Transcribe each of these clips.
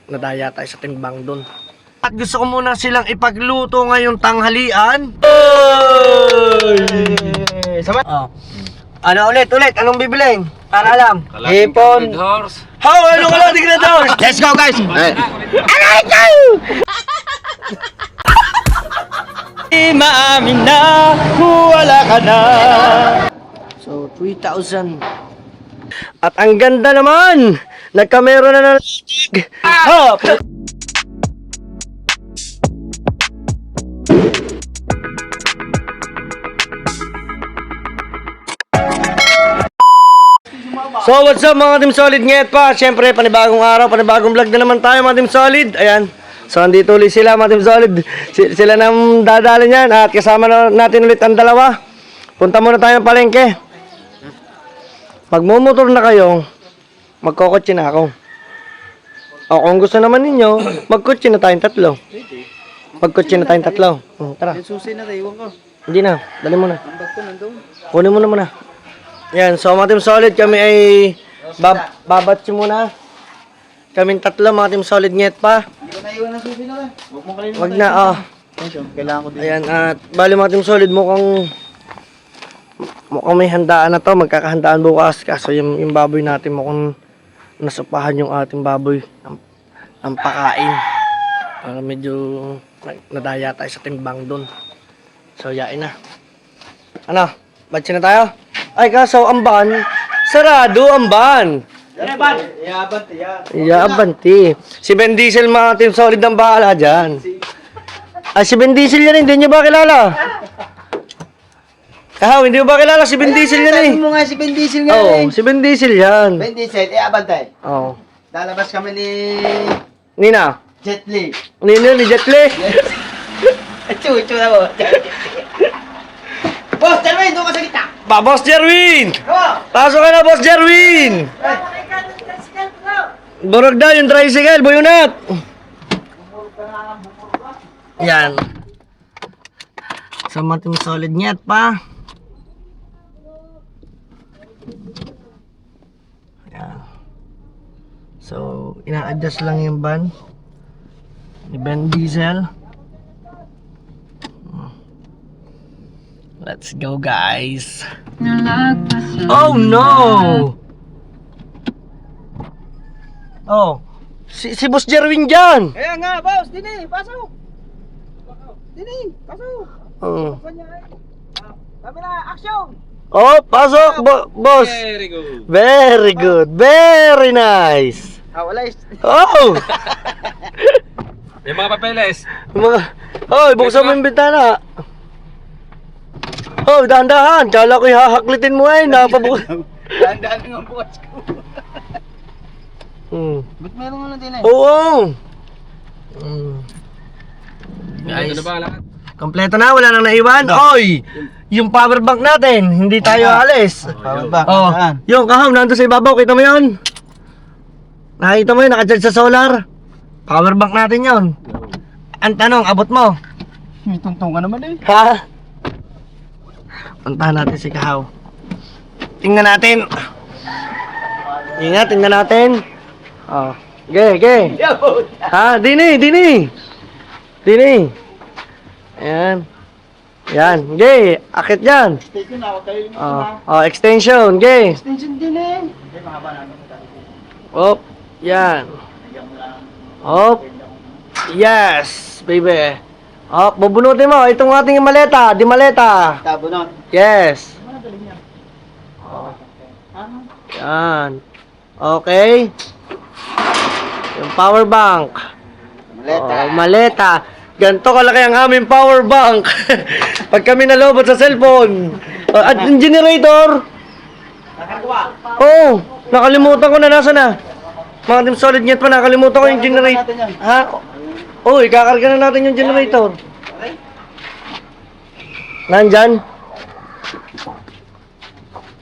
nadaya tayo sa timbang doon. At gusto ko muna silang ipagluto ngayong tanghalian. Oh. Ano ulit? Anong bibilin? Para alam. Hipon. How? Ano ka lang? Tignan daw. Let's go guys. Aray ko! Maamin na wala ka na. So 3,000. At ang ganda naman. Nagkamero na ng hop. So what's up mga Team Solid, ngayon pa, syempre panibagong araw, panibagong vlog na naman tayo mga Team Solid. Ayan, so andito ulit sila mga Team Solid. Sila nang dadali niyan at kasama natin ulit ang dalawa. Punta muna tayo ng palengke. Magmumotor na kayo, magkokotse na ako. O kung gusto naman ninyo, magkotse na tayong tatlo. Magkotse na tayong tatlo. Tara. Susi na tayo, iwan ko. Hindi na, dali mo na. Ang bag ko nandun. Kunin mo na muna. Yan, so mga Team Solid, kami ay babatsi muna. Kaming tatlo, mga Team Solid, nyet pa. Hindi ko na iwan ng susi na lang. Huwag mo kalimutan. Wag na, Kailangan ko din. Ayan, at bali mga Team Solid, mukhang may handaan na to. Magkakahandaan bukas. Kaso yung baboy natin, mukhang nasupahan yung ating baboy ng pakain. Medyo nadaya tayo sa timbang doon. So, yain na. Ano? Batsi na tayo? Ay, kaso ang ban, sarado ang ban. Iabanti. Si Ben Diesel mga Team Solid ang bahala dyan. Ay, si Ben Diesel yan, hindi nyo ba kilala? Kahaw, hindi mo ba kilala si Ben Diesel yan eh? Sabi mo nga si Ben Diesel nga Oo, si Ben Diesel yan. Ben Diesel, abantay. Oo. Lalabas kami ni Nina? Jet Li. Nina, ni Jet Li? Chu na mo. Boss, Jerwin, doon ka sa gitna. Boss Jerwin! Oh! Pasok ka na, Boss Jerwin! Burog daw yung tricycle, buyunat! Yan. Sa mga Team Solid nyet pa. Yan. So, ina-adjust lang yung van ni Ben Diesel. Let's go guys. Oh no! Oh, si Boss Jerwin dyan! Kaya nga, boss, dini, pasok. Dini, pasok. Kami na, action! Oh, pasok, boss! Very good. Very good, very nice! Wala Oh! Yung mga papeles. Oh, buksan mo yung bintana. Oh, dahan-dahan. Kala ko ihahaklitin mo eh. Napabukas. Dahan-dahan nga ang bukas ko. Ba't meron nga na din eh? Oo. Guys. Ito na ba lahat? Kompleto na. Wala nang naiwan. Oy! Yung power bank natin. Hindi tayo alis. Power bank, Oh, saan? yung kaham. Nandun sa ibabaw. Kita mo yun? Nakita mo yun? Nakadyan sa solar. Power bank natin yun. Ang tanong, abot mo? May tungtong ka naman eh. Ha? Puntahan natin si Kahaw. Tingnan natin. Tingnan natin. Oh. Ge. Ha? Dini. Ayan. Yan. Ge. Akit yan. Extension ako tayo yung Extension. Ge. extension din eh. Op. Yan. Op. Yes, baby. Bubunutin mo. Itong ating maleta. Di maleta. Tabo na. Yes. Yan. Okay. Yung power bank. Maleta. Maleta. Ganto kalaki ang aming power bank. Pag kami nalobot sa cellphone. At yung generator. Oh, nakalimutan ko na. Nasa na? Mga Team Solid nyet pa. Nakalimutan ko yung generator. Ha? Oh, ikakarga na natin yung generator. Nandyan.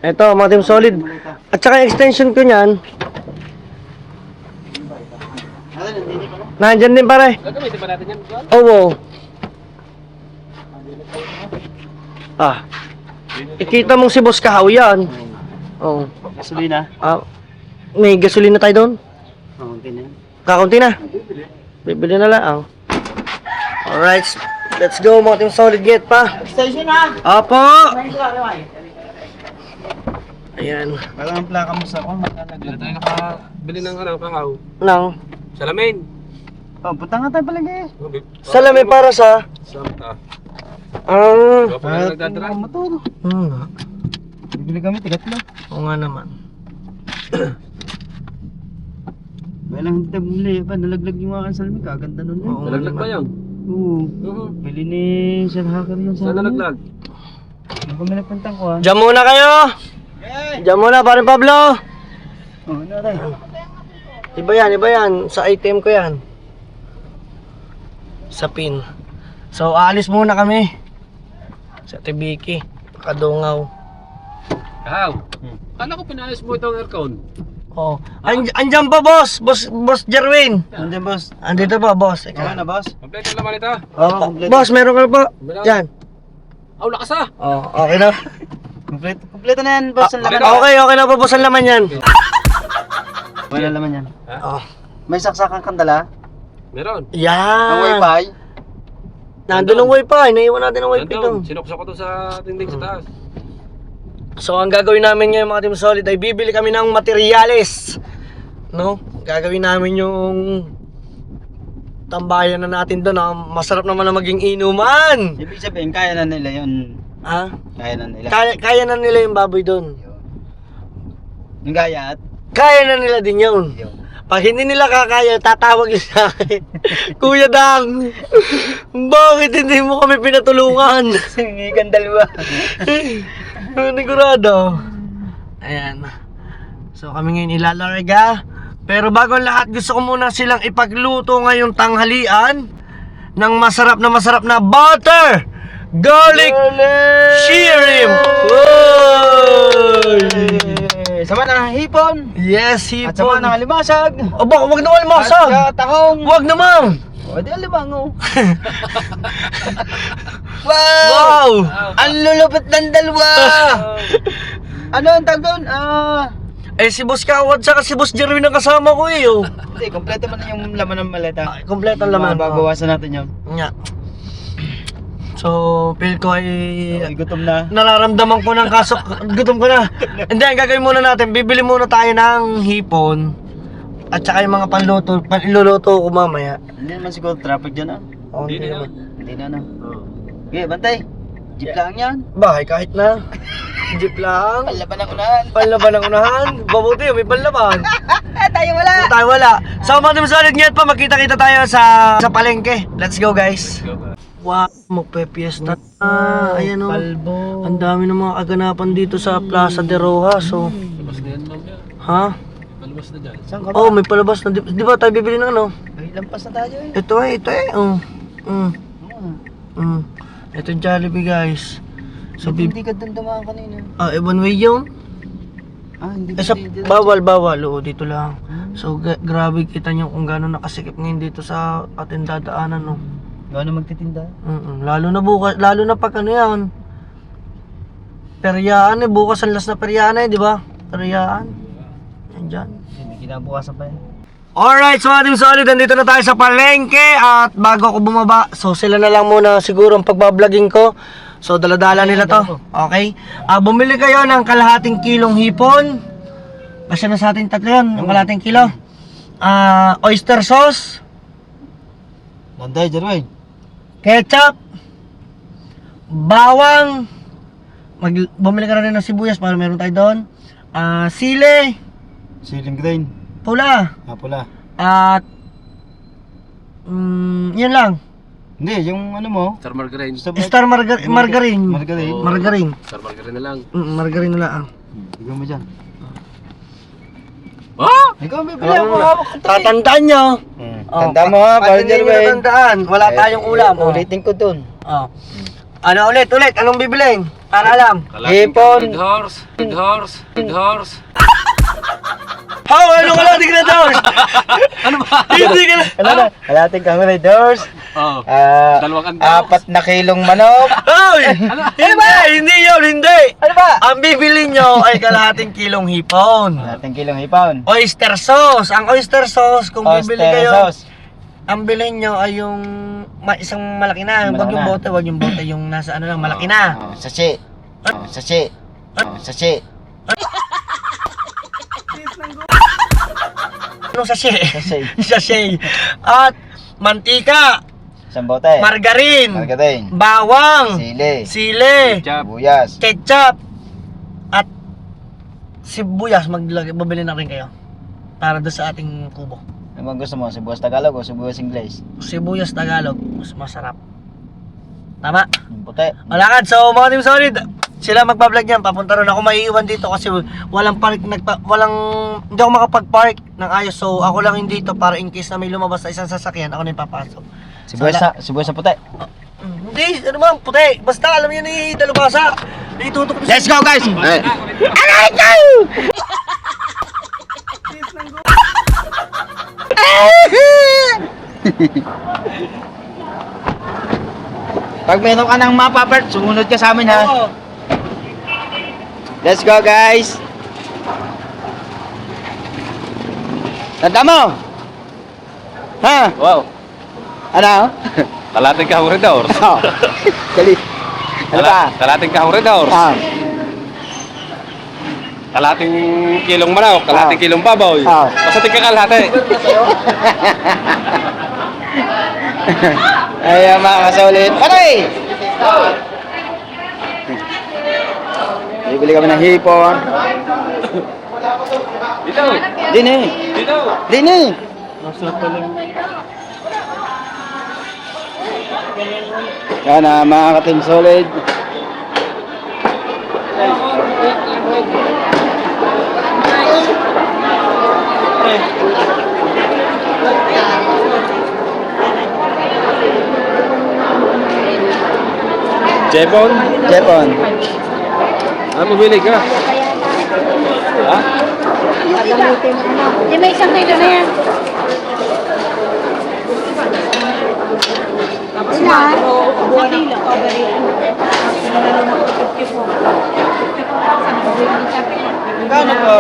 Ito, mga Team Solid. At saka yung extension ko niyan. Nandyan din pare. Gagamitin ba natin yan? Oo. Ikita mong si Boss Kahaw yan. Oo. Gasolina. May gasolina tayo doon? Oo, ganyan. Kakunti na. Bibili na lang. Alright. Let's go mga team solid. Get pa. Station ha. Opo. Ayan. Wala ang plaka mo sa ako. Hindi na tayo nakabili ng kakao. Nang. Salamin. Oh, punta nga tayo palagi. Salami para sa... Santa. Ah. Ikaw pa na nagdadrive. Motor. Hmm. Bibili kami, tigat lang. Oo nga naman. Walang hindi tayo bumili. Pa, nalaglag yung mga salmi. Kaganda nun yun. Oo. Nalaglag ba yun? Oo. Bili ni Sir Hacker yun sa Saan nalaglag? Ang bumili pantang ko ha. Diyan muna kayo. Diyan muna, parin Pablo. Oh, ano tayo? Iba yan. Sa item ko yan. Sa pin. So, aalis muna kami. Sa Tibiki. Kadungaw. Kakao. Kala ko pinayos mo itong aircon. Oh. Andyan pa, boss. Boss Jerwin. Nandiyan boss. Andito pa, boss. Okay na boss? Kompleto ang laman ito. Oh, kompleto. boss, meron ka pa. Yan. Aw, lakas ah! Oh, okay na. Kompleto na yan boss. Ang laman. Okay na po, boss, ang laman yan. Wala laman yan. Oh. May saksakan kang dala? Meron. Ang Yan. wifi? Nandun ang wifi. Naiwan natin ang wifi doon. Nandun. Sinukso ko to sa tinding sa taas. So, ang gagawin namin ngayon mga team solid ay bibili kami ng materyales. No? Gagawin namin yung tambayan na natin doon. Masarap naman na maging inuman. Ibig sabihin, kaya na nila yun. Ha? Kaya na nila. Kaya na nila yung baboy doon. Yung gayat? Kaya na nila din yun. Pag hindi nila kakaya, tatawag yun sa akin. Kuya Dang, bakit hindi mo kami pinatulungan? Singigan dalawa. Sigurado. Ayan. So kami ngayon ilalarga. Pero bago ang lahat, gusto ko muna silang ipagluto ngayong tanghalian ng masarap na butter garlic shrimp. Sama ng hipon. Yes, At sama hipon. ng alimasag. Aba, wag na alimasag. At tahong. Wag naman. O, di alimango. Wow! Ang lulupit ng dalawa. Ano ang tag doon? Eh si Boss Kawad saka si Boss Jerwin ang kasama ko eh. Oh. Hindi, kompleto man na yung laman ng maleta. Kompleto ang laman. Babawasan natin yun. Nga. So, feel ko ay Okay, gutom na. nararamdaman ko ng kasok. Gutom ko na. Hindi, ang gagawin muna natin, bibili muna tayo ng hipon. At saka yung mga panluto, iluluto ko mamaya. Hindi naman siguro traffic dyan Oh, Hindi na. Hindi na na. Okay, bantay. Jeep lang yan. Bahay kahit na. Jeep lang. Palaban ang unahan. Panlaban ang unahan. Babuti, may panlaban. Tayo wala. Tayo wala. So, mga team solid ngayon pa, magkita-kita tayo sa palengke. Let's go, guys. Wow, magpe-fiesta na. Ayan o. Palbo. Ang dami ng mga kaganapan dito sa Plaza de Rojas. So, Labas na yan, ma'am. ha? Palabas na dyan. Saan ka ba? Oh, may palabas na. Di ba tayo bibili ng ano? Ay, lampas na tayo eh. Ito eh. Ito yung Jollibee, guys. So, Hindi ka doon dumaan kanina. one way yun. Hindi. Eh, bawal. Oo, dito lang. So, grabe kita nyo kung gano'n nakasikip ngayon dito sa ating dadaanan, no? Gano'n magtitinda? Lalo na bukas, lalo na pag ano yan. Peryaan eh, bukas ang last na peryaan eh, di ba? Peryaan. Yan dyan. Hindi kinabukasan pa yan. Alright, so ating solid, nandito na tayo sa palengke. At bago ako bumaba, so sila na lang muna siguro ang pagbabloging ko. So daladala nila to. Okay? Bumili kayo ng kalahating kilong hipon. Kasi na sa ating tatlo yun, yung kalahating kilo. Oyster sauce, Nanday, Jerwin. ketchup, bawang, bumili ka rin ng sibuyas para meron tayo doon. Sili, Siling green. pula, Pula. at yun lang. Hindi, yung ano mo. Star Margarine. Star margarine. Margarine. Margarine. Star Margarine na lang. Margarine na lang. Ikaw mo dyan. Oh! Ikaw may bili ako. Tatandaan nyo. Tanda mo ha, Pag parang hindi nyo Jerwin. natandaan, wala tayong ulam. Ulitin ko dun. Ano ulit? Anong bibilin? Para alam. Hipon. Big horse. Big horse. Big horse. Ano ka lang, di ka na doors? Ano ba? Hindi ka na. Kalating kami na doors. Oo. Ah, Dalawang andaw. 4 na kilong manok. Hoy! Hindi yun, hindi! Ano ba? Ang bibili nyo ay kalahating kilong hipon. Nating kilong hipon. Oyster sauce. Ang oyster sauce, kung bibili Oyster kayo, sauce. ang bilhin nyo ay yung isang malaki na. Huwag Malaki yung na. bote, huwag yung bote. Yung nasa ano lang, malaki na. Sachet. Sachet. Sachet. Anong sachet? Sachet. Sachet. At mantika, Isang bote. margarin, Margarin. bawang, Sili. sili, Chap. Buyas. ketchup, at sibuyas. Babili na rin kayo para doon sa ating kubo. Ano bang gusto mo? Sibuyas Tagalog o sibuyas Ingles? Sibuyas Tagalog, mas masarap. Tama? Yung puti. Malakad. So mga team solid, sila magbablog niyan. Papunta rin ako, maiiwan dito kasi walang park, hindi ako makapag-park ng ayos. So ako lang yung dito para in case na may lumabas na isang sasakyan, ako na yung papasok. Sibuyas na puti. Hindi, ano ba, puti. Basta alam niyo ni Dalubasa. Itutok ko Let's go guys! Pag meron ka ng mapa, Bert, sumunod ka sa amin ha. Oo. Let's go guys! Tanda mo! Ha? Wow. Ano? Kalating kahuridaor. Oh. Dali. Ano pa? Kalating kahuridaor. Ah. Kalating kilong manok. Kalating kilong baboy. Ah. Basta tingka kalahati. Ay, mga kasulit. Pare! Bibili kami ng hipon. Dito. Din eh. Dito. Din eh. Yan na mga ka-team solid. Jepon. Jepon. Ano bumili ka? Ha? Gagamitin mo ano. Di may isang kilo na yan. Tapos na? Buwan ng Kano po?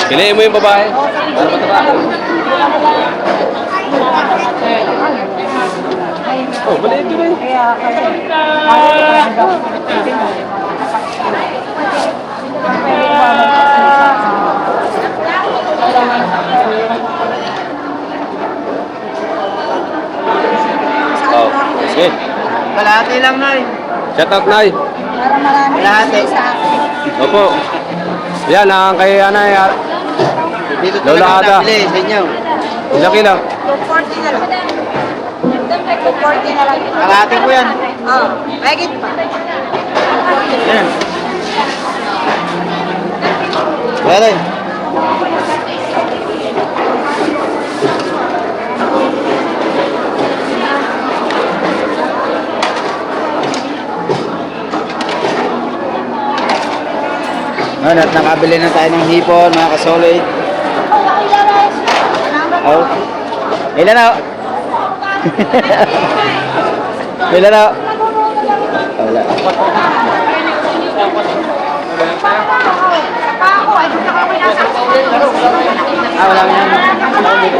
Piliin mo yung babae. Ano ba ito? Oh, baliin ko rin. Oh, sige. Kalahati lang na eh. Shout out, Nay. Para marami Kalahati. sa akin. Opo. Yan, ang kay Anay. Dito Lola Ada. talaga nabili sa inyo. Ilang kilo? 240 na lang. 240 na lang. Kalahati ko yan. Oh, megit pa. Yan. Pwede. Ngayon at nakabili na tayo ng hipon mga kasolid. Oh. Ilan na? Ilan na? Wala. Wala na.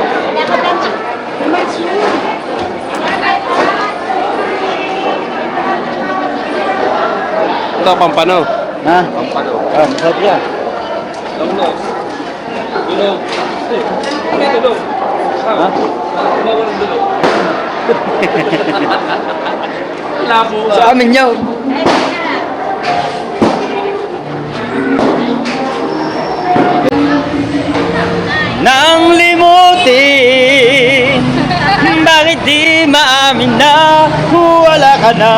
Ito, pampano. Ha? Pampano. Oh, masarap yan. Dulo. Dulo. Eh, dulo. Ha? Dulo. Labo. Sa amin yun. Nang limutin, bakit di maamin na wala ka na?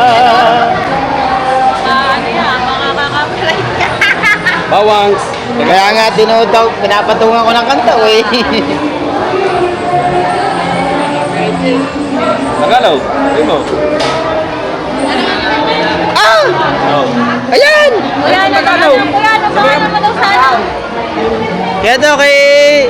Bawang. Kaya nga tinutog, pinapatungan ko ng kanta eh. Tagalaw. Ayun mo. Ah! Oh. Ayan! Kaya to kay...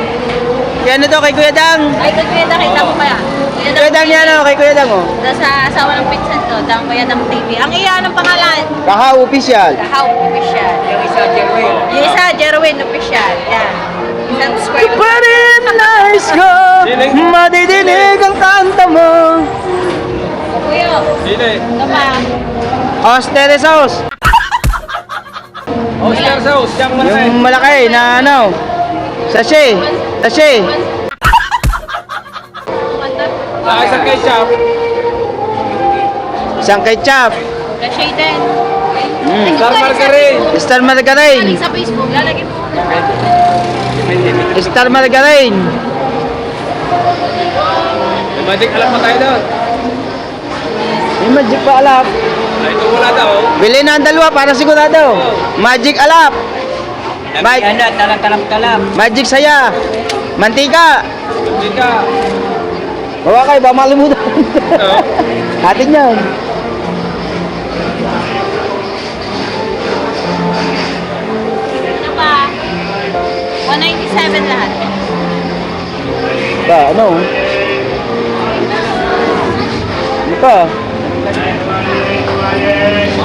Kaya ano to kay Kuya Dang? Ay, kung kuya nakita mo kaya? Kuya Dang yan o, kay Kuya Dang o. Sa asawa ng pinsan ko, Dang Kuya Dang TV. Ang iya ng pangalan? Kahaw official. Kahaw Official. Yung isa, Jerwin Official. Yan. Isang subscriber. Parin nice ko, madidinig ang kanta mo. Kuya, Sili. ito pa. Ostere sauce. Oscar sauce. Siyang malaki. Yung malaki na ano. Sachet. Sachet. Saka isang ketchup. Isang ketchup. Kasi din. Star margarine. Star margarine. Sa Facebook, lalagyan mo. Star margarine. May magic alam pa tayo doon. Yung magic pa alap. Ay, ito wala daw. Bili na ang dalawa para sigurado. Magic alap. Magic saya. Mantika. Hindi ka. Bawa kayo, ba malimutan. Ito. Atin yan. Ito pa. 197 lahat. Ba, ano? Ano pa?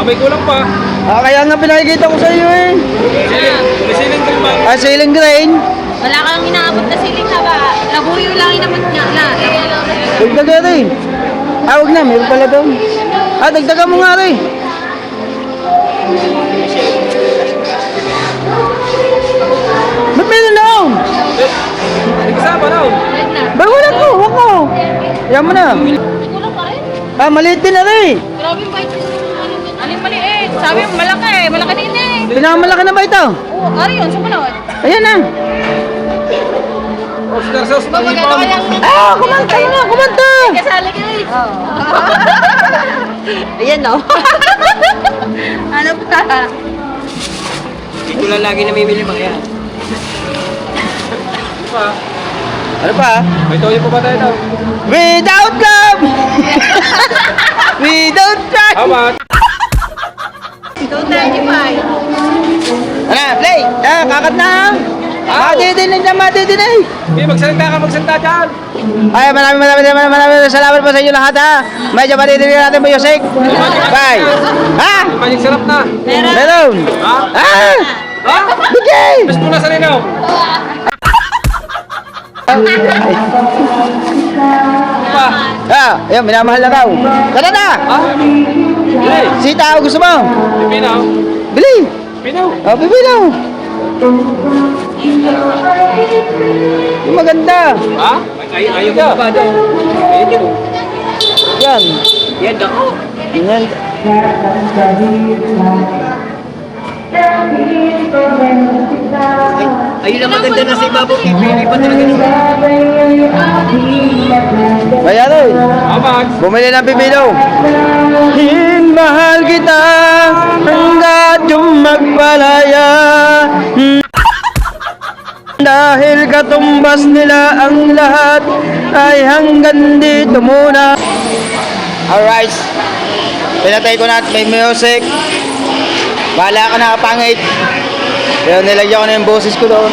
May kulang pa. Kaya nga pinakikita ko sa iyo eh. May siling din ba? Ceiling grain. Wala kang inaabot na siling na ba? Labuyo lang inabot niya. Dagdagan rin. Huwag na, meron pala doon. Dagdagan mo nga rin. Ba't meron na ako? Hindi kasama daw. Ba't wala ko? Huwag ko. Yan mo na. Kulang pa rin. Maliit din na rin. Grabe yung bite. Alin maliit? Sabi mo malaki. Malaki din eh. Pinakamalaki na ba ito? Oo, ano yun? Sumunod. Ayan na. Oscar sauce. Magano ka lang. Kumanta na, kumanta. Kasali ka eh. Ayan no. Ano pa? Ito lang lagi namimili mga yan. Ano pa? Ano pa? May toyo pa ba tayo daw? Without love! Without trust! How much? 235. Ano, play! Kakat na! Madidinig na madidinig! Okay, magsalita dyan. Ay, maraming salamat po sa inyo lahat ha! Medyo madidinig natin po Yosek! Bye! Ha? May magic sarap na. Meron! Ha? Ha? Ha? Bigay! Best mo na sa linaw. Ayan, minamahal na raw. Tara na! Ha? Bili. Sitaw, gusto mo? Pipinaw. Bili! Pinaw. Bibilaw! Yung maganda! Ha? Ayaw mo ba daw? Ayaw mo. Yan! Yan ako! Yan! Ayun ang maganda na sa ibabaw, pipili pa talaga nila. Kaya rin! How much? Bumili ng bibilaw! Mahal kita hanggat yung magpalaya. Dahil katumbas nila ang lahat ay hanggang dito muna. Alright. Pinatay ko na at may music. Bahala ka na kapangit. Pero nilagyan ko na yung boses ko doon.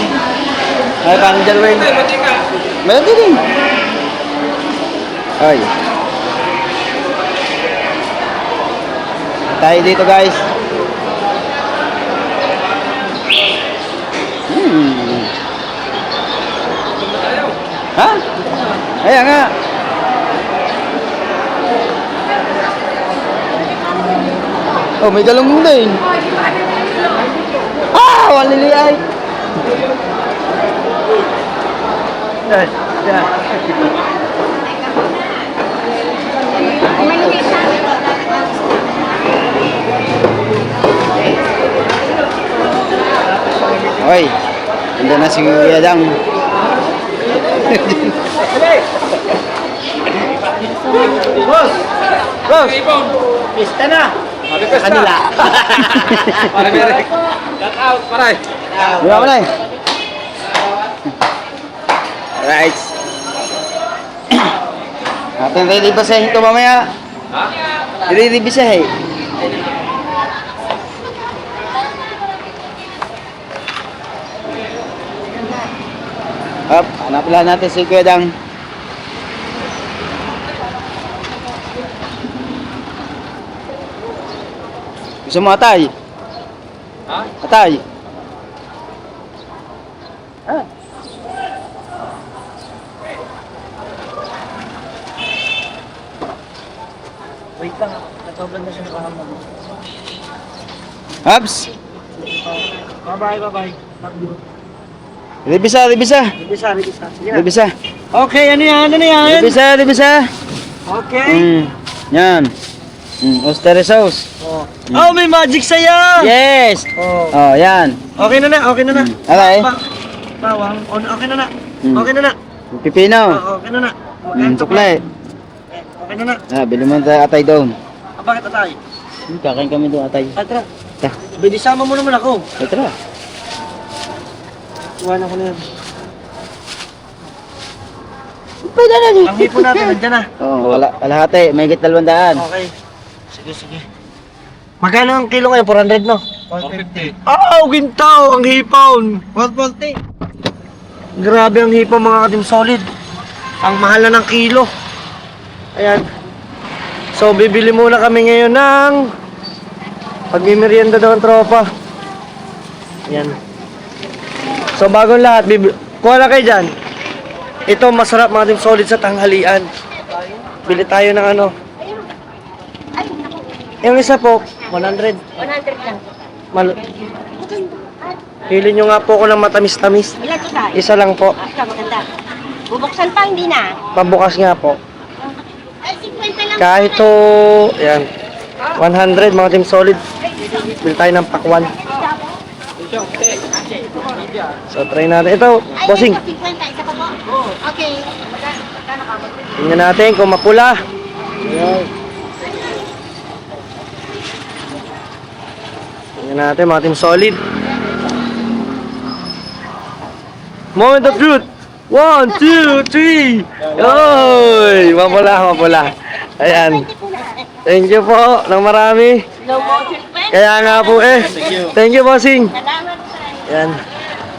Ay, parang Jalwin. Meron din. Ay. Tayo dito guys. Ha? Ayan nga. Oh, may galong din. Walili ay. Oy, andun na si Kuya Dang. Boss! Ibon. Pista na! Happy Pesta. Kanila. Para Merek. Shout out, paray. Wala mo na eh. Alright. Atin ready ba sa ito mamaya? Ha? Ready ba sa eh? Hanap lang natin si Kuya Dang. Gusto mo atay? Ha? Atay? Wait lang, natawag na siya nakahamag. Habs? Bye-bye. Ribisa. Ribisa. Sige na. Ribisa. Okay, ano yan? Ribisa. Okay. Yan. Oyster sauce. Oh, may magic sa'yo! Yes! Oh. Oh, yan. Okay na. Okay. Bawang. Okay na. Mm. Okay na. Pipino. Okay na. Sukle. Okay na. Bili mo tayo atay doon. Bakit atay? Kakain kami doon atay. Tara. Ta. Bidi sama mo naman ako. Tara. Iwanan ko na yan. Pwede na Ang hipo natin, nandiyan na. Oo, kalahati. May higit 200. Okay. Sige. Magkano ang kilo ngayon? 400, no? 150. Oh, gintaw! Ang hipon! 140. Grabe ang hipon, mga katim solid. Ang mahal na ng kilo. Ayan. So, bibili muna kami ngayon ng pagmimerienda daw ang tropa. Ayan. So, bagong lahat, kuha na kayo dyan. Ito, masarap mga katim solid sa tanghalian. Bili tayo ng ano. Yung isa po, 100. 100 lang. Pili nyo nga po ako ng matamis-tamis. Ilan to tayo? Isa lang po. Ito, maganda. Bubuksan pa, hindi na. Pabukas nga po. Ay, 50 lang. Kahit to, ayan, 100 mga team solid. Bili tayo ng pakwan. So, try natin. Ito, bossing. 50, isa pa po. Okay. Tingnan natin kung mapula. Tingnan natin mga team solid. Moment of truth. 1, 2, 3. Oy, mapula. Ayan. Thank you po ng marami. No more treatment. Kaya nga po eh. Thank you, bossing. Salamat tayo. Ayan.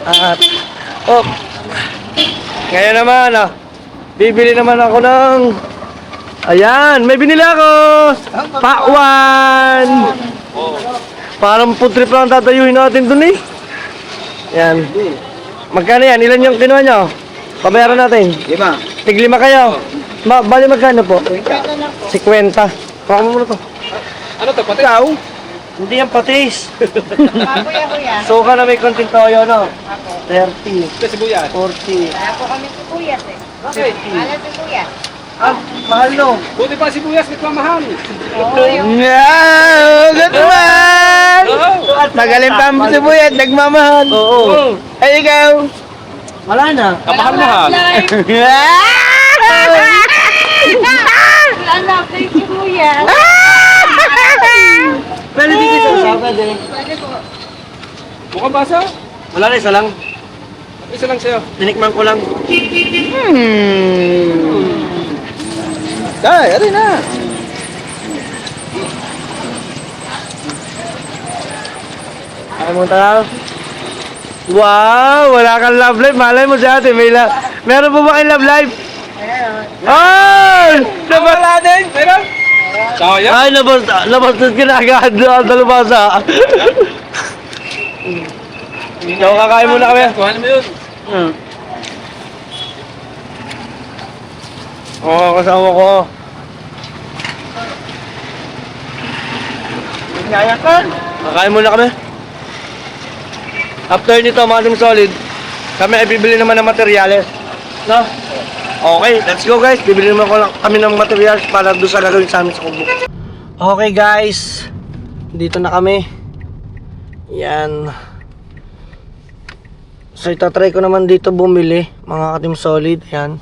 At, ngayon naman, bibili naman ako ng, ayan, may binili ako. Pakwan. Parang food trip lang tatayuhin natin dun eh. Ayan. Magkano yan? Ilan yung kinuha nyo? Pabayaran natin. 5. Tig-5 kayo. Bali magkano po? 50. Baka mo muna to. Ano to, pati? Ikaw? Hindi yan patis. Kuya. So ka na may konting toyo, no? 30, Ito, sibuyas. 40. Wala po kami sibuyas eh. Bakit? Wala sibuyas. Ah, mahal no? Buti pa sibuyas, ito ang mahal. Oo, yung Good man! Magaling pa ang sibuyat, nagmamahal. Oo. Ay, ikaw. Wala na. Kapahal-mahal. wala na po yung sibuyas. Pwede dito sa sabi din. Mukhang basa? Wala na, isa lang. Isa lang sa'yo. Tinikman ko lang. Ay, ano na? Ay mo tayo. Wow! Wala kang love life. Malay mo si ate. Meron po ba kayong love life? Ay! Wala din! Meron? Sayang. Ay, nabastos ka na agad. Dalubasa. So, kakain muna kami. Kuhanin mo yun. Oo, kasama ko. Kakain muna kami. After nito, mga team solid, kami ay bibili naman ng materyales. No? Okay, let's go guys. Bibili naman kami ng materials para doon sa gagawin sa amin sa kubo. Okay guys, dito na kami. Yan. So itatry ko naman dito bumili, mga ka-team solid. Yan.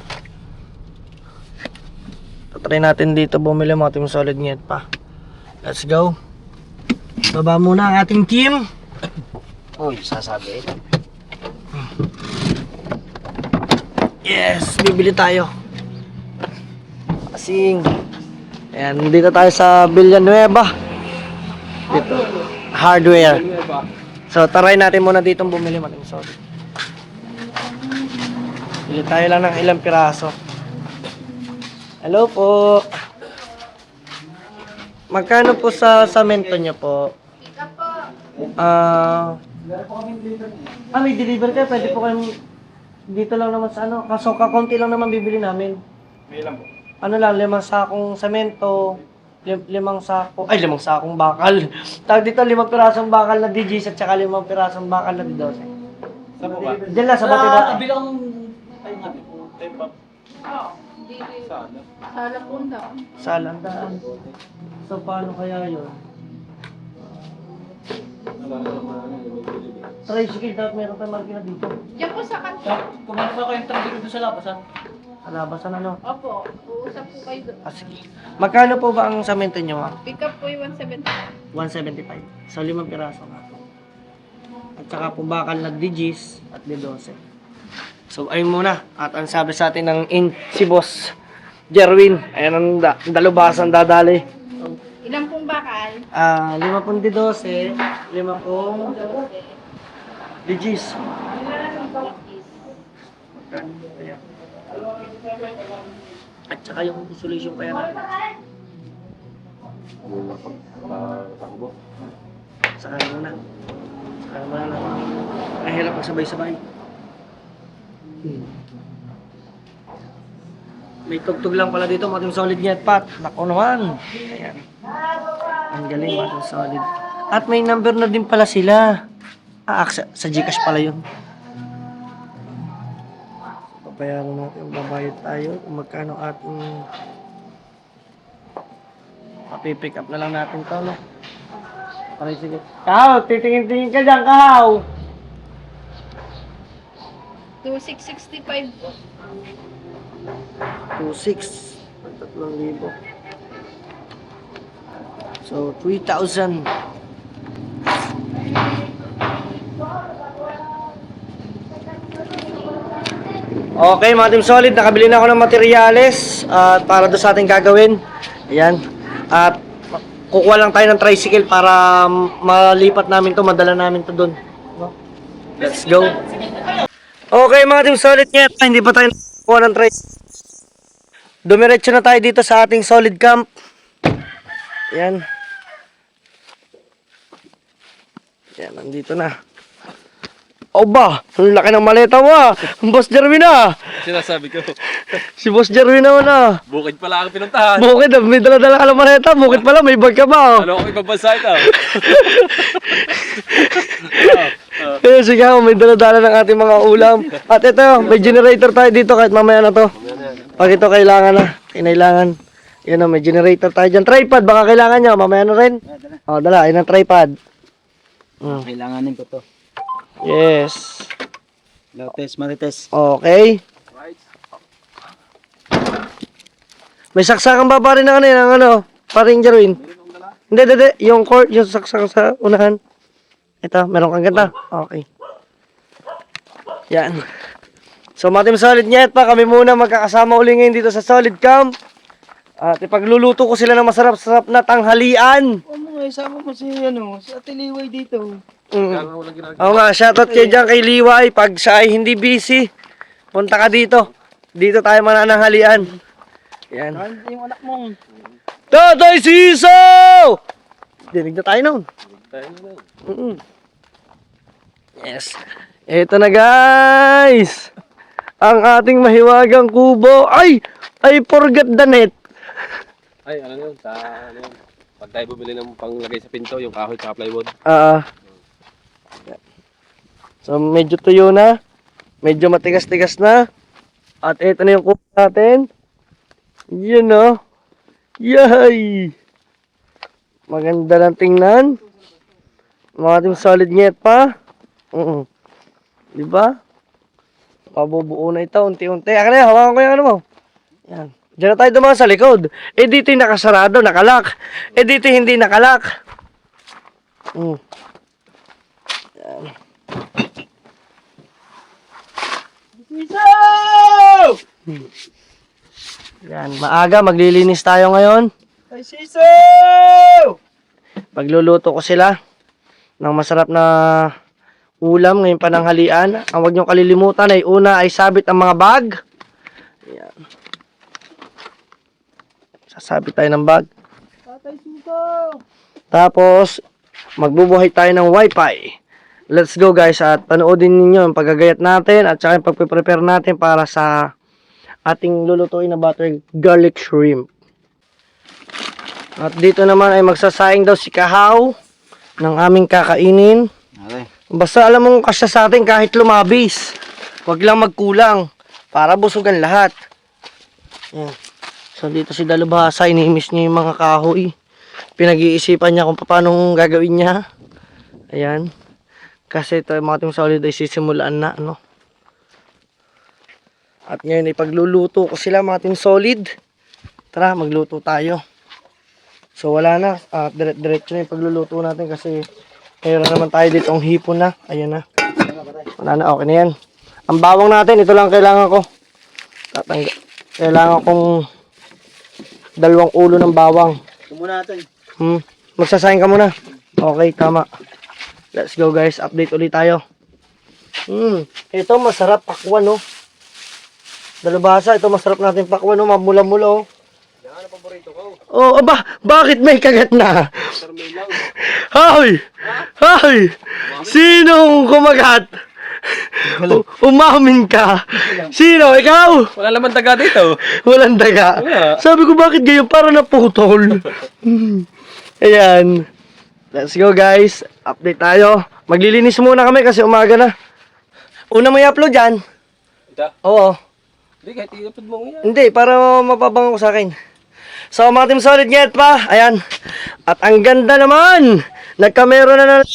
Itatry natin dito bumili, mga team solid ngayon pa. Let's go. Baba muna ang ating team. Uy, sasabi. Yes, bibili tayo. Kasing. Ayan, dito tayo sa Villanueva. Dito. Hardware. So, try natin muna dito bumili, mga team solid. Bili tayo lang ng ilang piraso. Hello po. Magkano po sa samento niyo po? May deliver kayo. Pwede po kayong dito lang naman sa ano. Kaso kakunti lang naman bibili namin. May lang po. Ano lang, 5 sakong semento, 5 sakong bakal. Tawag dito, 5 pirasong bakal na DGs at saka 5 pirasong bakal na D12. Saan po ba? Diyan lang, sa bati-bati. Bilang... Ay, nga. Tempa. Saan? Sa landaan. So, paano kaya yun? Tricycle, dapat meron tayong markina dito. Diyan po sa kanto. Kumain ba kayong trabilo doon sa labas, ha? Sa labasan ano? Opo, uusap po kayo doon. Sige. Magkano po ba ang semento nyo, ma'am? Pick up po yung 170. 175. So, 5 piraso nga po. At saka po bakal na DGs at D12. So, ayun muna. At ang sabi sa atin ng si Boss Jerwin. Ayan ang dalubasan dadali. Ilang pong bakal? 5 pong D12, 5 pong DGs. At saka yung insulation kaya natin. Saka muna. Saka muna lang. Mahirap ang sabay-sabay. May tugtog lang pala dito, Mating Solid Net Pat. Naku naman. Ayan. Ang galing, Mating Solid. At may number na din pala sila. Sa Gcash pala yun. Papayaran natin, babayad tayo kung magkano ating papipick up na lang natin to, no? Okay, sige. Kahaw, titingin-tingin ka dyan, Kahaw! 2665 po. 2,600. 3,000. So, 3,000. Okay, mga Team Solid, nakabili na ako ng materyales at para doon sa ating gagawin. Ayan. At kukuha lang tayo ng tricycle para malipat namin to, madala namin to doon. Let's go. Okay, mga Team Solid, hindi pa tayo kukuha ng tricycle. Dumiretso na tayo dito sa ating solid camp. Ayan. Ayan, nandito na. O ba, ang laki ng maleta mo ah. Boss Jerwin ah. Sinasabi ko. Si Boss Jerwin naman ah. Bukid pala ang pinuntahan. Bukid, may dala-dala ka ng maleta. Bukid pala, may bag ka ba oh. Ano ako ibang bansa ito? Eh, sige ako, may dala-dala ng ating mga ulam. At ito, may generator tayo dito kahit mamaya na to. Pag ito kailangan na, kinailangan. Yan o, may generator tayo dyan. Tripod, baka kailangan nyo, mamaya na rin. O, dala, yun ang tripod. Kailanganin ko to. Yes. Lotes, marites. Okay. May saksakan ba pa rin ng ano yun, ng ano? Paring Jerwin. Hindi. Yung cord, yung saksakan sa unahan. Ito, meron kang ganda. Okay. Yan. So, mga Team Solid Net pa, kami muna magkakasama uli ngayon dito sa Solid Camp. At ipagluluto ko sila ng masarap-sarap na tanghalian. Isama mo si, si Ate Liway dito. Oo nga, shoutout kayo dyan kay Liway. Pag siya ay hindi busy, punta ka dito. Dito tayo manananghalian. Yan. Yung anak mong. Tatay Sisaw! Dinig na tayo nun. Yes. Ito na guys. Ang ating mahiwagang kubo. Ay! I forgot the net. Ay, ano yun? Ano yun? Pag tayo bumili ng panglagay sa pinto, yung kahoy at plywood. So medyo tuyo na. Medyo matigas-tigas na. At ito na yung kubo natin. Yun o. Yay! Maganda lang tingnan. Mga Team Solid Net pa. Diba? Pabubuo na ito, unti-unti. Akin na, hawakan ko yung ano mo. Yan. Diyan na tayo dumaan sa likod. Eh dito yung nakasarado, nakalak. Eh dito hindi nakalak. Yan. Yan, maaga, maglilinis tayo ngayon. Ay, Sisaw! Pagluluto ko sila ng masarap na ulam ngayong pananghalian. Ang huwag niyong kalilimutan ay una ay sabit ang mga bag. Ayan. Sasabit tayo ng bag. Tapos, magbubuhay tayo ng wifi. Let's go guys at panoodin ninyo ang paggagayat natin at saka yung pagpe-prepare natin para sa ating lulutuin na butter garlic shrimp. At dito naman ay magsasayang daw si Kahaw ng aming kakainin. Okay. Basta alam mong kasya sa atin kahit lumabis. Huwag lang magkulang para busugan lahat. Yan. So dito si Dalubhasa, iniimis niya yung mga kahoy. Pinag-iisipan niya kung paano gagawin niya. Ayan. Kasi ito yung mga Team Solid ay sisimulaan na, ano. At ngayon ay pagluluto ko sila mga Team Solid. Tara, magluto tayo. So wala na. Diretso na yung pagluluto natin kasi mayroon naman tayo dito ang hipon na. Ayan na. Wala na, okay na yan. Ang bawang natin, ito lang kailangan ko. Kailangan kong 2 ulo ng bawang. Muna natin. Magsasayang ka muna. Okay, tama. Let's go guys, update ulit tayo. Ito masarap pakwan, no. Dalubhasa, ito masarap natin pakwan, no. Mamula-mula, oh. Yan ang paborito ko. Oh, aba, bakit may kagat na? Hoy! Hoy! Sinong kumagat? Umamin ka. Sino? Ikaw? Wala naman taga dito. Walang daga. Wala. Sabi ko, bakit ganyan? Para naputol. Ayan. Let's go, guys. Update tayo. Maglilinis muna kami kasi umaga na. Una mo i-upload yan. Ito? Oo. Hindi, kahit i-upload mo yan. Hindi, para mapabang ko sa akin. So, mga Team Solid, get pa. Ayan. At ang ganda naman. Nagkamero na ng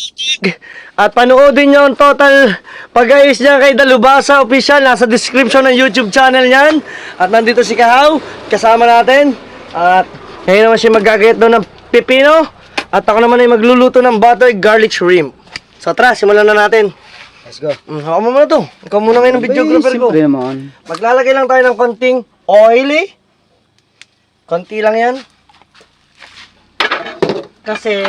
at panoodin nyo ang total pag-ayos niya kay Dalubhasa Official. Nasa description ng YouTube channel niyan. At nandito si Kahaw, kasama natin. At ngayon naman siya maggagayat daw ng pipino. At ako naman ay magluluto ng butter garlic shrimp. So tara, simulan na natin. Let's go. Haka mo muna to. Ikaw muna ngayon ang videographer ko. Siyempre naman. Maglalagay lang tayo ng konting oily. Konti lang yan. Kasi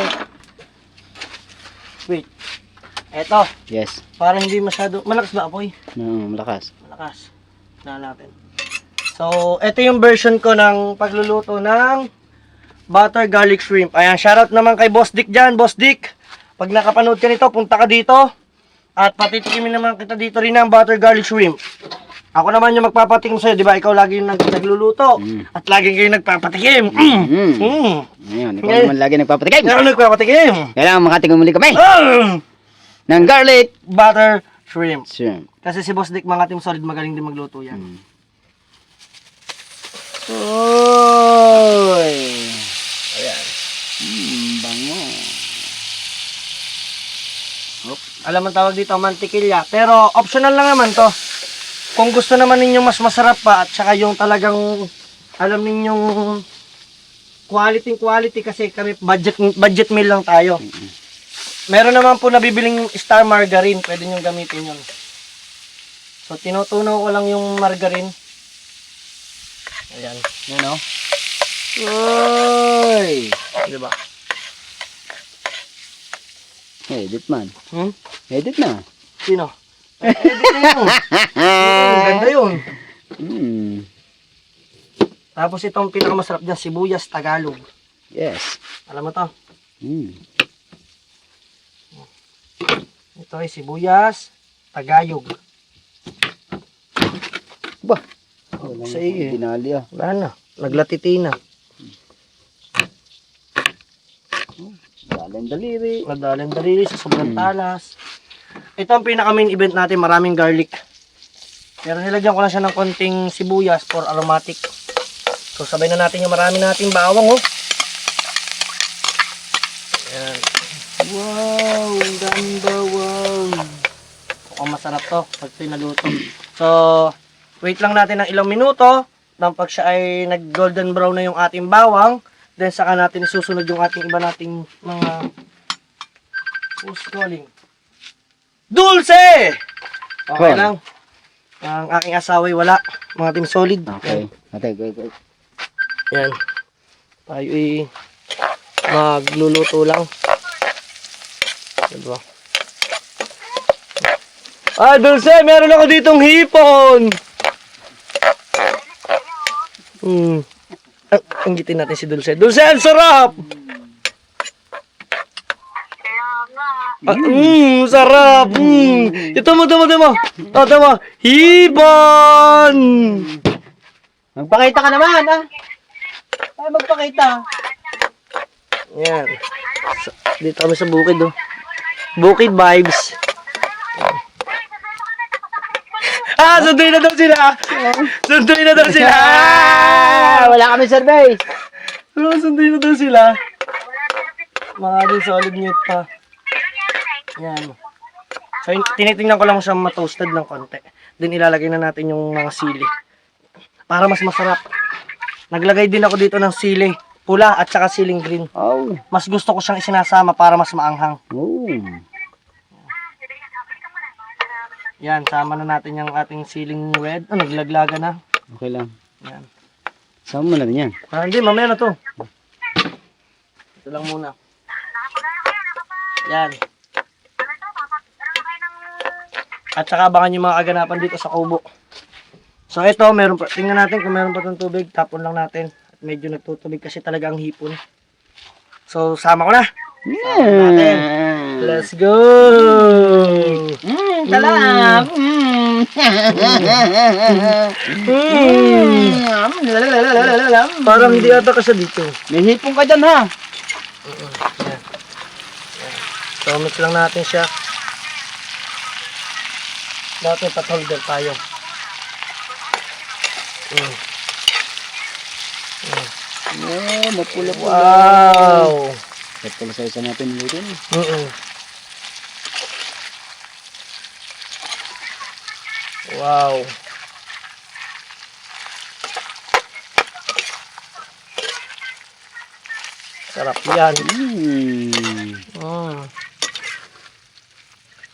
wait. Eto, Yes. para hindi masyado malakas ba apoy? Malakas. Malakas. Na natin. So, ito yung version ko ng pagluluto ng butter garlic shrimp. Ayan, shoutout naman kay Boss Dick dyan. Boss Dick, pag nakapanood ka nito, punta ka dito. At patitikimin naman kita dito rin ng butter garlic shrimp. Ako naman yung magpapatikim sa'yo, di ba? Ikaw lagi yung nagluluto. At lagi kayo nagpapatikim. Ngayon, ikaw naman lagi nagpapatikim. Ikaw nagpapatikim. Kailangan makatingin muli kami Ah! ng garlic. Butter shrimp. Shrimp. Kasi si Boss Dick, mga Team Solid, magaling din magluto yan. Oy! Ayan. Bango. Alam ang tawag dito, mantikilya. Pero optional lang naman to. Kung gusto naman ninyong mas masarap pa at saka yung talagang alam ninyong quality kasi kami budget meal lang tayo. Meron naman po nabibiling star margarine, pwede nyo gamitin yun. So tinutunaw ko lang yung margarine. Ayan. Yan o. Oy! Diba? Edit man. Hmm? Edit na. Sino? Edit na yun. Ganda yun. Tapos itong pinakamasarap dyan, sibuyas Tagalog. Yes. Alam mo to? Ito ay sibuyas Tagayog. Ba? Sa iyo. Dinali ah. Wala na. Naglatiti na. Dalang daliri. Madalang daliri sa sobrang talas. Ito ang pinaka main event natin. Maraming garlic. Pero nilagyan ko lang siya ng konting sibuyas for aromatic. So sabay na natin yung marami nating bawang. Oh. Ayan. Wow. Ang ganda. Wow. Mukhang masarap to pag pinaluto. So wait lang natin ng ilang minuto. Nang pag siya ay nag golden brown na yung ating bawang. Then saka natin isusunod yung ating iba nating mga who's calling? Dulce! Okay Call. lang. Ang aking asaway wala. Mga Team Solid. Okay. Okay, go. Yan. Tayo ay magluluto lang. Diba? Ah, Dulce, meron ako ditong hipon. Anggitin natin si Dulce. Dulce, ang sarap! Sarap! Ito mo. Ito mo. Hipon! Magpakita ka naman, ah. Ay, magpakita. Yan. Dito kami sa bukid, oh. Bukid vibes. Sunduin na daw sila! Wala kami survey. Sunduin na daw sila. Mga din solid mute pa. Yan. So, tinitingnan ko lang siya matoasted ng konti. Then, ilalagay na natin yung mga sili. Para mas masarap. Naglagay din ako dito ng sili. Pula at saka siling green. Oh. Mas gusto ko siyang isinasama para mas maanghang. Oh. Yan, sama na natin yung ating siling red. Naglaglaga na. Okay lang. Yan. Sama mo na rin yan. Hindi, mamaya na to. Ito lang muna. Yan. At saka abangan yung mga kaganapan dito sa kubo. So ito, meron pa. Tingnan natin kung meron pa itong tubig. Tapon lang natin. At medyo nagtutubig kasi talaga ang hipon. So, sama ko na. Natin. Let's go! Talam! Parang hindi ata kasi dito. May hipong ka dyan, ha? So, mix lang natin siya. Dapat pat-holder tayo. Oh, mapula-pula. Wow! Ito na sa isa natin ulitin. Wow! Sarap yan.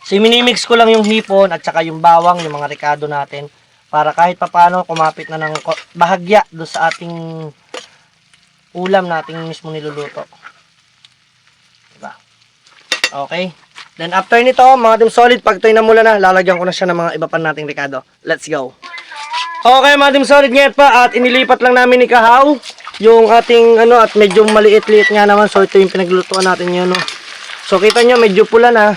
Minimix ko lang yung hipon at saka yung bawang, yung mga rekado natin para kahit papaano kumapit na ng bahagya do sa ating ulam nating mismo niluluto. Diba? Okay. Then after nito, mga team solid, pag ito'y namula na, lalagyan ko na siya ng mga iba pa nating rekado. Let's go. Okay, mga team solid, ngayon pa at inilipat lang namin ni Kahaw yung ating at medyo maliit-liit nga naman. So ito yung pinaglulutuan natin yun. So kita nyo, medyo pula na.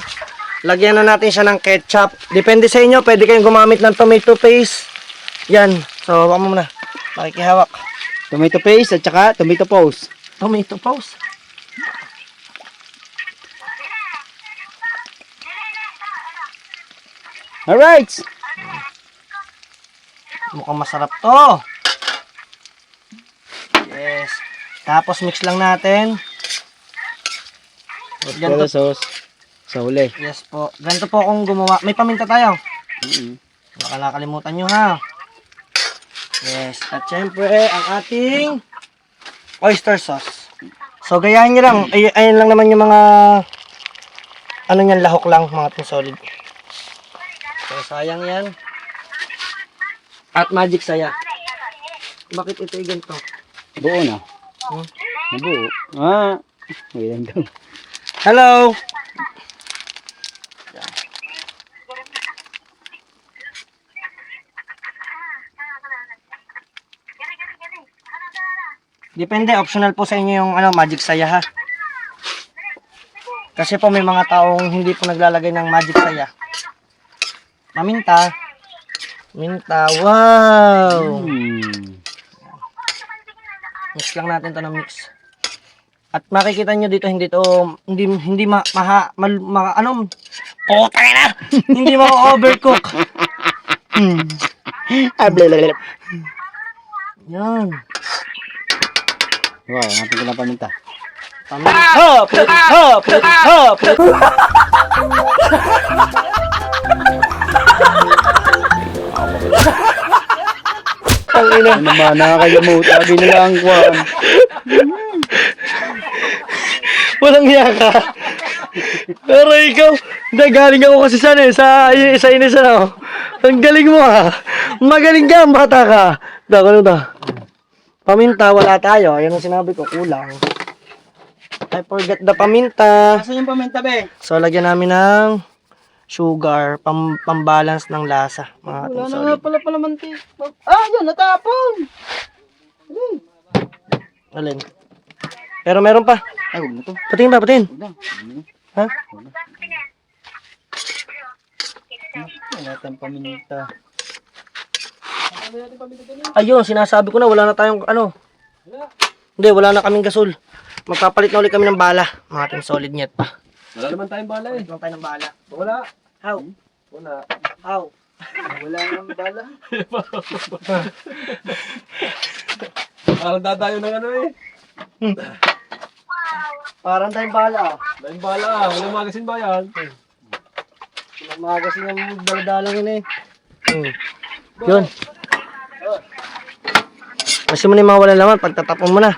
Lagyan na natin siya ng ketchup. Depende sa inyo, pwede kayong gumamit ng tomato paste. Yan. So, wag mo muna. Makikihawak. Tomato paste at saka tomato paste. Tomato paste. Alright! Mukhang masarap to. Yes. Tapos mix lang natin. Ganito sauce sa huli. Yes po. Ganito po akong gumawa. May paminta tayo. Baka nakalimutan nyo ha. Yes. At syempre, ang ating oyster sauce. So, gayahin nyo lang. Ayan lang naman yung mga lahok lang, mga team solid. So, sayang yan. At magic saya. Bakit ito ay ganito? Buo na. Nabuo. Ah. Ayan daw. Hello! Depende, optional po sa inyo yung magic saya ha. Kasi po may mga taong hindi po naglalagay ng magic saya. Paminta. Minta, wow! Mix lang natin to ng mix. At makikita nyo dito, hindi ma-overcook. Yan. Wow, natin ko na paminta. Ang ina. Ano naman, nakakagamot. Lagi nila ang kwan. Walang hiya ka. Pero ikaw, galing ako kasi sa inis Ang galing mo ha. Magaling ka, bata ka. Paminta, wala tayo. Ayan ang sinabi ko, kulang. I forgot the paminta. Saan yung paminta, be? So, lagyan namin ng sugar, pambalance ng lasa. Mga Wala ating na solid. nga pala palamanti. Ah, yun, natapon! Alin? Pero meron pa. Ay, huwag na to. Patingin ba, patingin. Huwag na. Ha? Wala tayong paminta. Ayun, sinasabi ko na, wala na tayong ano. Hindi, wala na kaming gasol. Magpapalit na ulit kami ng bala. Mga ating solid net pa. Wala naman tayong bala eh. Palit lang tayo ng bala. Wala. How? Wala. How? Wala nang bala. Parang dadayo ng ano eh. Parang tayong bala. Tayong bala ah. Walang magasin ba yan? Magasin yung daladalang yun eh. Yun. Kasi mo na yung mga wala laman, pagtatapon mo na.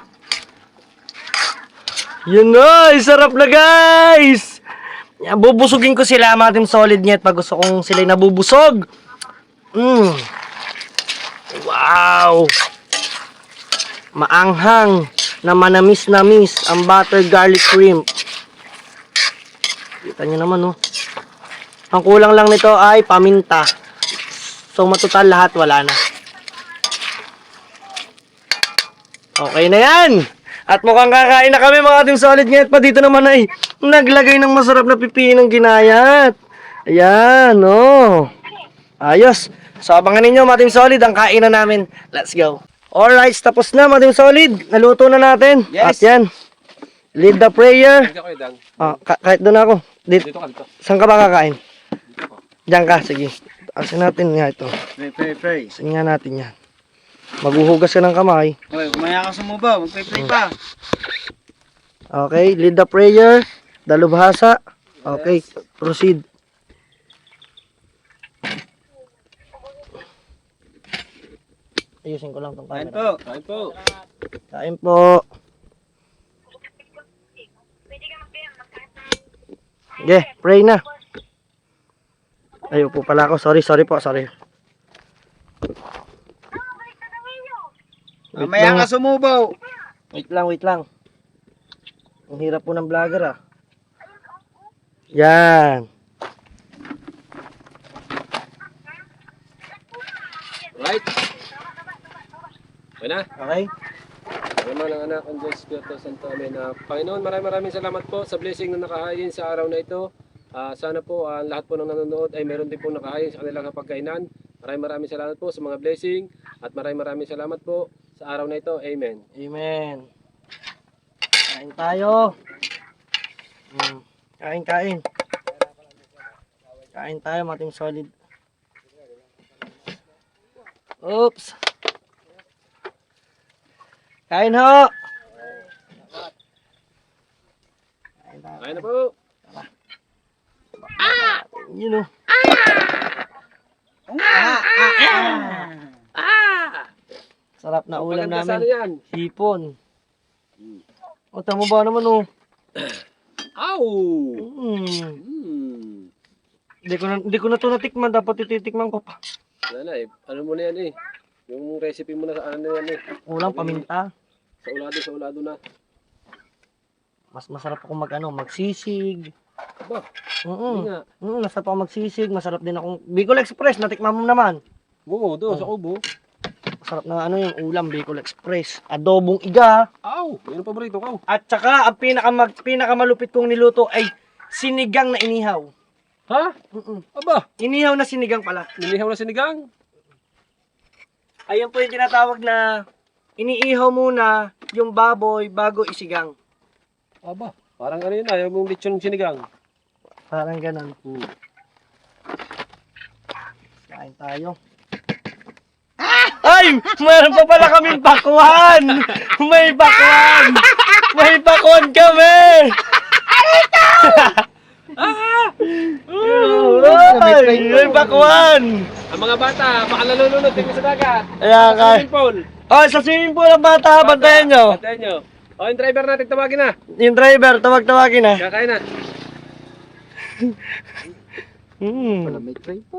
Yun na, sarap na guys! Yan, bubusugin ko sila mga team solid net pag gusto kong sila'y nabubusog. Wow! Maanghang na manamis-namis ang butter garlic shrimp. Kita nyo naman oh. Ang kulang lang nito ay paminta. So matutal lahat wala na. Okay na yan! At mukhang kakain na kami mga ating solid ngayon pa dito naman ay naglagay ng masarap na pipinong ginayat. Ayan, oh. Ayos. So abangan ninyo mga ating solid ang kainan namin. Let's go. Alright, tapos na mga ating solid. Naluto na natin. Yes. At yan. Lead the prayer. Dito kayo, Dang. Kahit doon ako. Dito ka, dito. Saan ka ba kakain? Diyan ka, sige. Asin natin nga ito. Pray. Asin nga natin yan. Maghuhugas ka ng kamay. Okay, kumaya ka sumubaw. Magpray pa. Okay, lead the prayer. Dalubhasa. Okay, proceed. Ayusin ko lang itong Kain camera. po. Kain po. Kain po. Okay, pray na. Ayaw po pala ako. Sorry po, sorry. Kumaya ka sumubaw. Wait lang. Ang hirap po ng vlogger ah. Yan. Right. Okay na. Okay? Naman ang anak ang Diyos Espiritu Santo. Amen. Panginoon, maraming salamat po sa blessing na nakahain sa araw na ito. Sana po lahat po ng nanonood ay meron din po nakahain sa kanilang kapagkainan. Maraming salamat po sa mga blessing at maraming salamat po sa araw na ito. Amen. Amen. Kain tayo. Kain. Kain tayo, mating solid. Oops. Kain ho. Kain na po. You know. Sarap na ulam Maganda sana namin. yan. Hipon. O, tamo ba naman oh. Ow! Hindi ko na to natikman. Dapat ititikman ko pa. Wala na eh. Ano mo na yan eh. Yung recipe mo na sa ano yan eh. Ulam, paminta. Sa ulado na. Mas masarap ako magsisig. Aba, hindi nga. Masarap ako magsisig. Masarap din akong Bicol Express. Natikman mo naman. Oo, doon sa kubo. Masarap na yung ulam, Bicol Express. Adobong iga. Aw! Yan ang paborito ko. At saka, ang pinakamalupit kong niluto ay sinigang na inihaw. Ha? Aba, Inihaw na sinigang pala. nilihaw na sinigang. Ayun po yung tinatawag na iniihaw muna yung baboy bago isigang. Aba, parang ano yun ayaw mong lechon sinigang. Parang ganun. Kain tayo. Ay! Meron pa pala kaming bakwan! May bakwan! May bakwan kami! Ay! May bakwan! Ang mga bata, baka nalulunod din sa dagat. Ayan ka. Swimming pool. Oh, sa swimming pool ang bata, bantayan nyo. Bantayan nyo. O, yung driver natin tawagin na. Yung driver, tawag-tawagin na. Kakain na. May tray pa.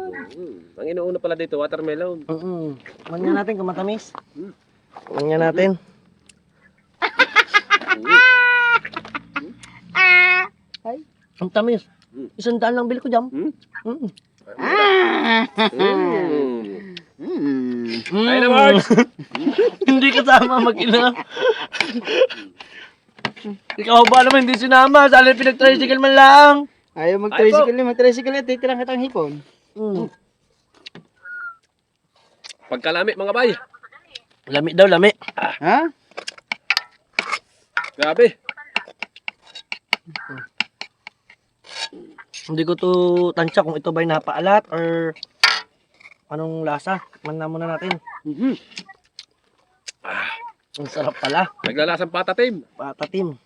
Ang inuuna pala dito, watermelon. Manya natin kung matamis. Manya natin. Ay, ang tamis. 100 lang bili ko dyan. Hmm? Mm. Ayun na, Marks! Hindi kasama mag-ina. Ikaw ba naman hindi sinama? Sali pinag-tricycle man lang. Ayaw mag-tricycle na, mag-tricycle na, titirang kitang hipon. Mm. Pagkalami mga bay. Lami daw, lami. Ha? Grabe. Hindi ko to tansya kung ito ba'y napaalat or anong lasa. Man na muna natin. Mhm. Ang sarap pala. Naglalasang patatim. Patatim.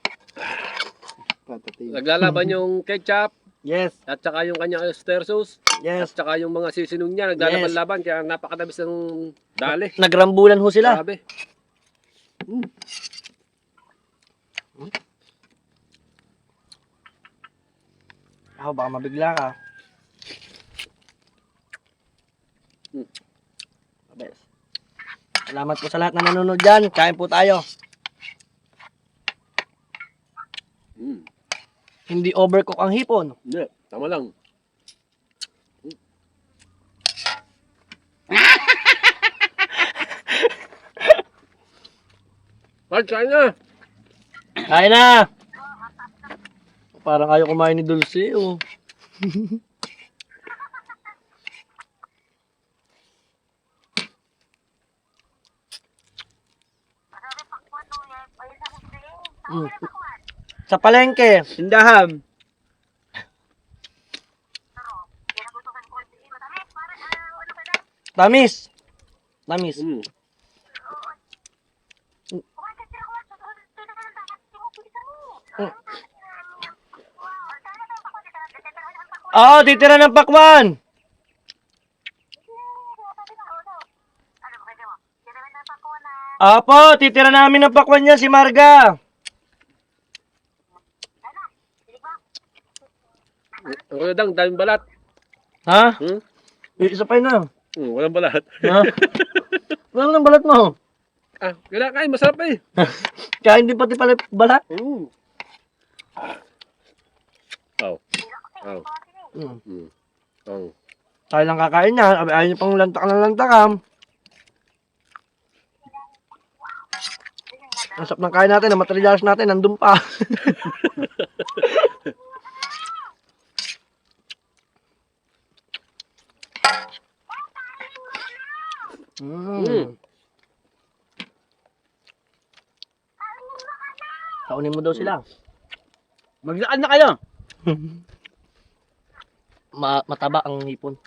Patatin. Naglalaban yung ketchup Yes, at saka yung kanyang oyster sauce at yes. saka yung mga seasoning niya naglalaban-laban kaya napakatamis ng dali. Nagrambulan ho sila. Grabe. Ako baka mabigla ka. Abes. Salamat po sa lahat na nanonood dyan. Kain po tayo. Mm. Hindi overcook ang hipon. Hindi, tama lang. Mark, kain na! Kain na! Parang ayaw kumain ni Dulce, oh. Mm. Sa palengke. Tindahan. Tamis. Tamis. Mm. Oo, titira ng pakwan. Apo, titira namin ng pakwan niya si Marga. Ang kuya Dang, daming balat. Ha? Hmm? Isa pa yun na. Walang balat. Ha? Wala nang balat mo. Ah, kailangan kain, masarap eh. Kaya hindi pati pala balat. Mm. Oh. Oh. Mm. Mm. Oh. Tayo lang kakain niya. Ayaw niyo pang lantak ng lantakam. Ang sarap ng kain natin, ang materials natin, nandun pa. Mm. Kaunin mo daw sila. Maglaan na kayo. Mataba ang hipon.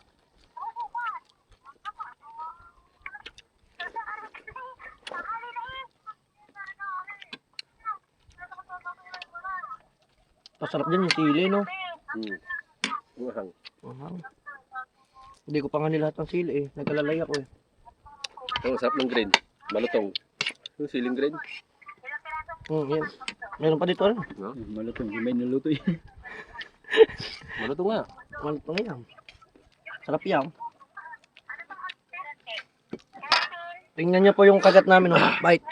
Pasarap din yung sili, no? Mm. Umahang. Hindi ko pa nga nilahat ng sili, eh. Nagkalalay ako, eh. Oh, sarap ng green. Malutong. Yung siling green. Yan. Meron pa dito, ano? No? Malutong, may naluto yun. Malutong nga. Malutong yan. Sarap yan. Tingnan niyo po yung kagat namin, oh. Bite.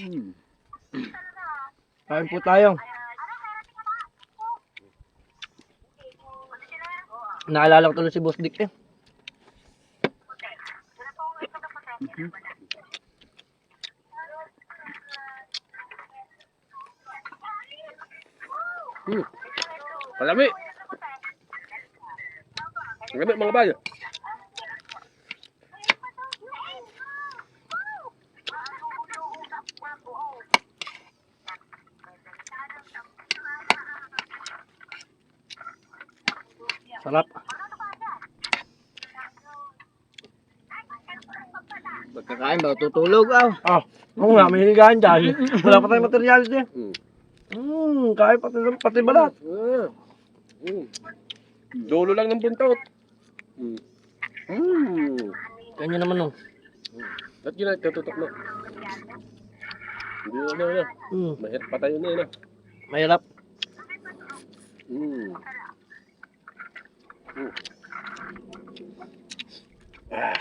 Mm. Kain po tayo. Naalala ko tuloy si Boss Dick, eh. Mm. Palami. Palami mga bayo. Sarap. Pagkakain ba, tutulog ah. Ah, oo nga, may higaan dyan. Wala pa tayong materials, eh. Mm. Kain pati balat. Ah. Mm. Dulo lang ng buntot. Mm. Mm. Ganyan naman, oh. At yun na, tututok na. Hindi na. Mahirap pa tayo na. Mahirap. Mm. Mm. Ah.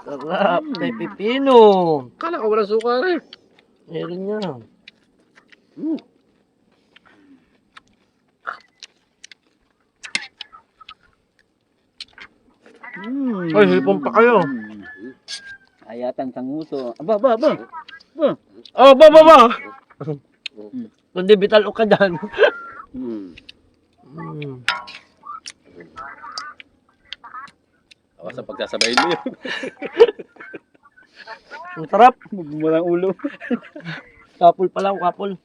Sarap. May pipino. Kala ko walang suka rin. Meron niya. Ay, hipon pa kayo. Ayatan sang nguso. Aba. Oh, ba. Kundi bital o ka dyan. Awa sa pagsasabayin mo yun. Ang sarap. Walang ulo. Kapul pala, kapul.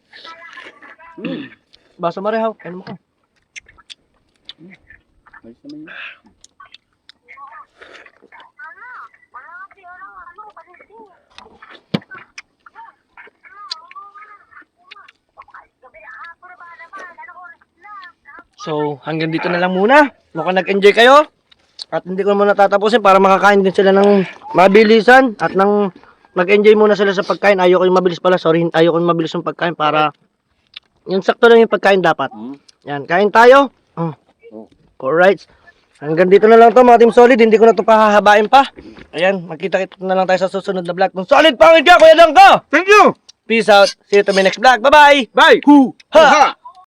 Basa marehaw. Ano mo ka? Ayos naman yun. So, hanggang dito na lang muna. Mukhang nag-enjoy kayo. At hindi ko muna tatapusin para makakain din sila ng mabilisan. At nang mag-enjoy muna sila sa pagkain. Ayoko yung mabilis pala. Sorry, ayoko yung mabilis yung pagkain para yung sakto lang yung pagkain dapat. Yan, kain tayo. Alright. Hanggang dito na lang to mga Team Solid. Hindi ko na to pahahabain pa. Ayan, magkita-kita na lang tayo sa susunod na vlog. Kung solid pangit ka, Kuya Dangka! Thank you! Peace out. See you to my next vlog. Bye-bye! Bye! Ha!